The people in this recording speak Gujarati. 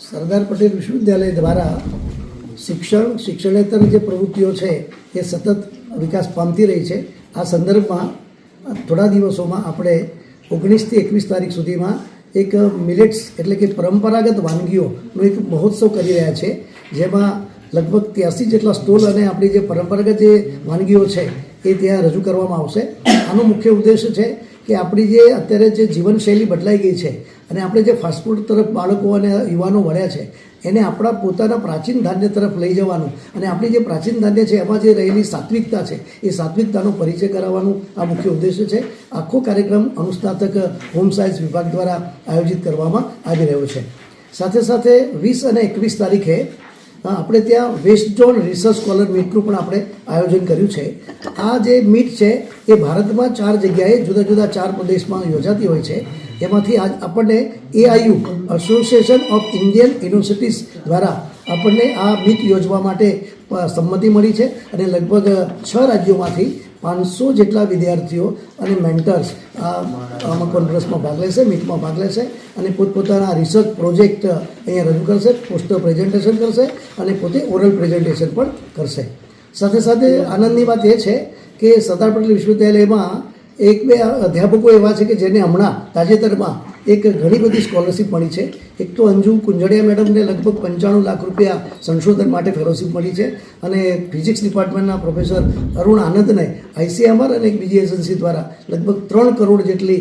સરદાર પટેલ વિશ્વવિદ્યાલય દ્વારા શિક્ષણેતર જે પ્રવૃત્તિઓ છે એ સતત વિકાસ પામતી રહી છે. આ સંદર્ભમાં થોડા દિવસોમાં આપણે 19 થી 21 તારીખ સુધીમાં એક મિલેટ્સ એટલે કે પરંપરાગત વાનગીઓનો એક મહોત્સવ કરી રહ્યા છે, જેમાં લગભગ 83 જેટલા સ્ટોલ અને આપણી જે પરંપરાગત જે વાનગીઓ છે એ ત્યાં રજૂ કરવામાં આવશે. આનો મુખ્ય ઉદ્દેશ છે કે આપણી જે અત્યારે જે જીવનશૈલી બદલાઈ ગઈ છે અને આપણે જે ફાસ્ટફૂડ તરફ બાળકો અને યુવાનો વળ્યા છે એને આપણા પોતાના પ્રાચીન ધાન્ય તરફ લઈ જવાનું અને આપણી જે પ્રાચીન ધાન્ય છે એમાં જે રહેલી સાત્વિકતા છે એ સાત્વિકતાનો પરિચય કરાવવાનું આ મુખ્ય ઉદ્દેશ્ય છે. આખો કાર્યક્રમ અનુસ્નાતક હોમ સાયન્સ વિભાગ દ્વારા આયોજિત કરવામાં આવી રહ્યો છે. સાથે સાથે 20 અને 21 તારીખે આપણે ત્યાં વેસ્ટ ઝોન રિસર્ચ સ્કોલર મીટનું પણ આપણે આયોજન કર્યું છે. આ જે મીટ છે એ ભારતમાં 4 જગ્યાએ જુદા જુદા 4 પ્રદેશમાં યોજાતી હોય છે. એમાંથી આજ આપણને AIU association of Indian universities દ્વારા આપણને આ મીટ યોજવા માટે સંમતિ મળી છે અને લગભગ 6 રાજ્યોમાંથી 500 જેટલા વિદ્યાર્થીઓ અને મેન્ટર્સ આમાં કોન્ફરન્સમાં ભાગ લેશે, મીટમાં ભાગ લેશે અને પોતપોતાના રિસર્ચ પ્રોજેક્ટ અહીંયા રજૂ કરશે, પોસ્ટર પ્રેઝન્ટેશન કરશે અને પોતે ઓરલ પ્રેઝન્ટેશન પણ કરશે. સાથે સાથે આનંદની વાત એ છે કે સરદાર પટેલ વિશ્વવિદ્યાલયમાં 1-2 અધ્યાપકો એવા છે કે જેને હમણાં તાજેતરમાં એક ઘણી બધી સ્કોલરશિપ મળી છે. એક તો અંજુ કુંજડિયા મેડમને લગભગ 95 લાખ રૂપિયા સંશોધન માટે ફેલોશિપ મળી છે અને ફિઝિક્સ ડિપાર્ટમેન્ટના પ્રોફેસર અરુણ આનંદને ICMR અને એક બીજી એજન્સી દ્વારા લગભગ 3 કરોડ જેટલી